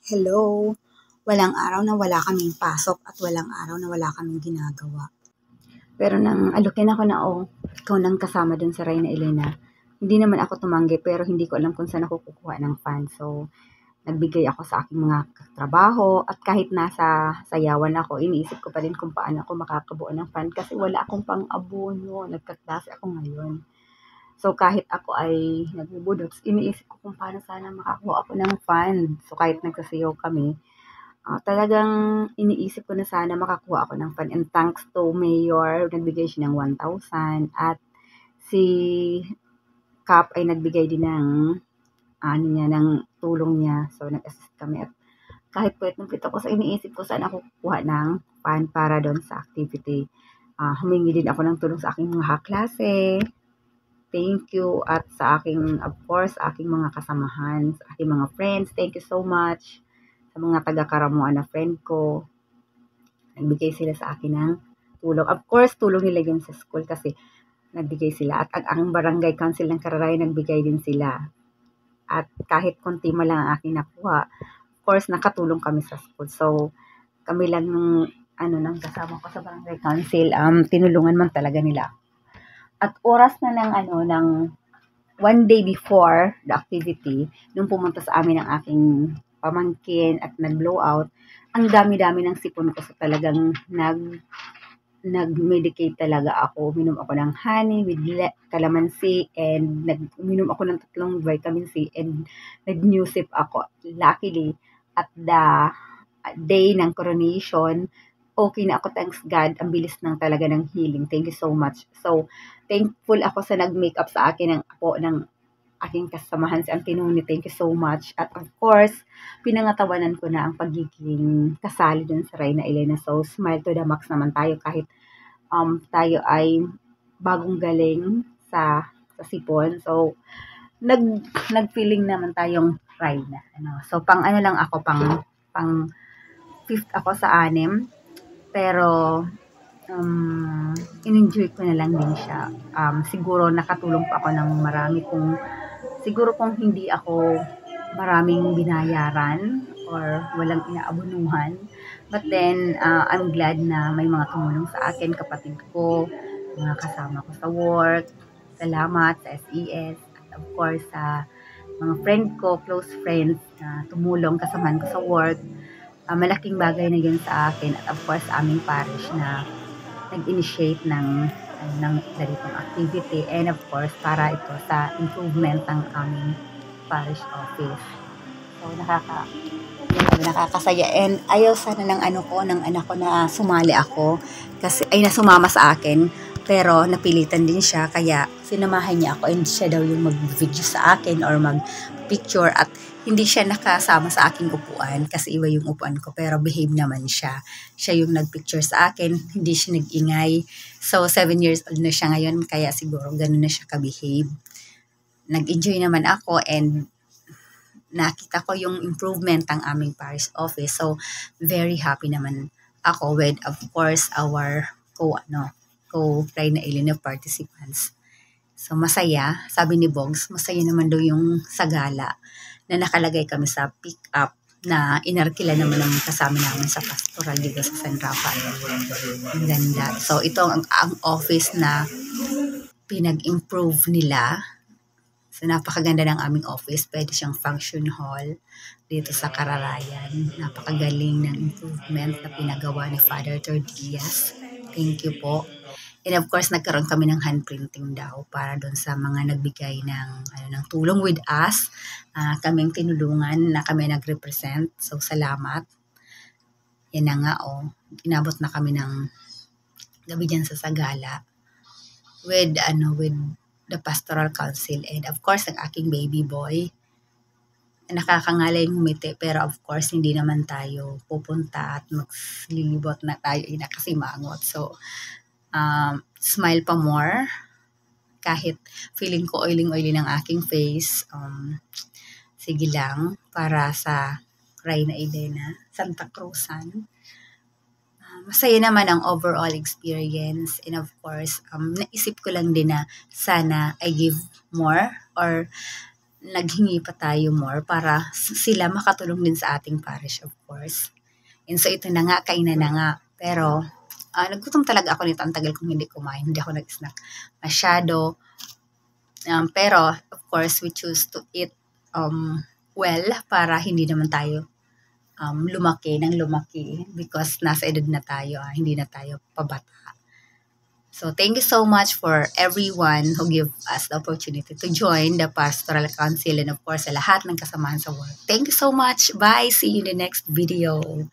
Hello. Walang araw na wala kaming pasok at walang araw na wala kaming ginagawa. Pero nang alukin ako na, ikaw nang kasama dun sa Reyna Elena. Hindi naman ako tumanggi pero hindi ko alam kung saan ako kukuha ng fan. So, nagbigay ako sa aking mga trabaho at kahit nasa sayawan ako, iniisip ko pa rin kung paano ako makakabuo ng fan kasi wala akong pang-abono. Nagkaklase ako ngayon. So, kahit ako ay nagbubudots, iniisip ko kung paano sana makakuha ako ng fan. So, kahit nagsasayaw kami, talagang iniisip ko na sana makakuha ako ng fan and thanks to Mayor, nagbigay siya ng 1,000 at si Cap ay nagbigay din ng ng tulong niya. So, nag-assist kami at kahit puwet ng pito ko sa iniisip ko saan ako kukuha ng fan para doon sa activity. Humingi din ako ng tulong sa aking mga kaklase. Thank you at sa aking, of course, aking mga kasamahan, sa aking mga friends. Thank you so much sa mga taga-Karamuan na friend ko. Nagbigay sila sa akin ng tulong. Of course, tulong nila yun sa school kasi nagbigay sila. At ang barangay council ng Kararaya, nagbigay din sila. At kahit konti man lang ang aking nakuha, of course, nakatulong kami sa school. So, kami lang nang kasama ko sa barangay council, tinulungan man talaga nila. At oras na ng one day before the activity, nung pumunta sa amin ang aking pamangkin at nag-blow out, ang dami-dami ng sipon ko. So talagang nag-medicate talaga ako. Uminom ako ng honey with calamansi and uminom ako ng 3 vitamin C and nag-new sip ako. Luckily, at the day ng coronation, okay na ako, thanks God. Ang bilis talaga ng healing. Thank you so much. So, thankful ako sa nag-makeup sa akin ng apo ng aking kasamahan si Auntie Noni. Thank you so much. At of course, pinangatawanan ko na ang pagiging kasali dun sa Reyna Elena. So, smile to the max naman tayo kahit tayo ay bagong galing sa sipon. So, nag-feeling naman tayong Reyna. So, lang ako, pang fifth ako sa 6. Pero, in-enjoy ko na lang din siya. Siguro nakatulong pa ako ng marami siguro kung hindi ako maraming binayaran or walang inaabunuhan. But then, I'm glad na may mga tumulong sa akin, kapatid ko, mga kasama ko sa work. Salamat sa SES. At of course, sa mga friend ko, close friends na tumulong, kasamahan ko sa work. Malaking bagay na yun sa akin at of course aming parish na nag-initiate ng ganitong activity and of course para ito sa improvement ng aming parish office. So nakakasaya and ayaw sana ng anak ko na sumali ako kasi ay nasumama sa akin pero napilitan din siya kaya sinamahan niya ako and siya daw yung mag-video sa akin or mag-picture at hindi siya nakasama sa aking upuan kasi iba yung upuan ko pero behave naman siya. Siya yung nagpicture sa akin, hindi siya nag-ingay. So 7 years old na siya ngayon kaya siguro ganun na siya ka-behave. Nag-enjoy naman ako and nakita ko yung improvement ng aming parish office. So very happy naman ako with of course our Reyna Elena participants. So masaya, sabi ni Bogs, masaya naman daw yung sa gala na nakalagay kami sa pick-up na inarkila naman ng kasama namin sa pastoral dito sa San Rafael. Ang ganda. So ito ang office na pinag-improve nila. So napakaganda ng aming office. Pwede siyang function hall dito sa Kararayan. Napakagaling ng improvement na pinagawa ni Father Tordias. Thank you po. And of course, nagkaroon kami ng handprinting daw para doon sa mga nagbigay ng tulong with us. Kaming tinulungan na kami nag-represent. So, salamat. Yan na nga, inabot na kami ng gabi dyan sa Sagala with the pastoral council and of course, ang aking baby boy. Nakakangalay ngumiti pero of course, hindi naman tayo pupunta at maglilibot na tayo inakasimangot. So, smile pa more kahit feeling ko oiling-oily ng aking face. Sige lang para sa Reyna Elena, Santa Cruzan. Masaya naman ang overall experience and of course, naisip ko lang din na sana I give more or naghingi pa tayo more para sila makatulong din sa ating parish, of course. And so ito na nga, kainan na nga. Pero nagutom talaga ako nito. Ang tagal kong hindi kumain. Hindi ako nag-snack masyado. Pero of course, we choose to eat well para hindi naman tayo lumaki because nasa edad na tayo, hindi na tayo pabata. So, thank you so much for everyone who give us the opportunity to join the Pastoral Council and of course, sa lahat ng kasamahan sa work. Thank you so much. Bye. See you in the next video.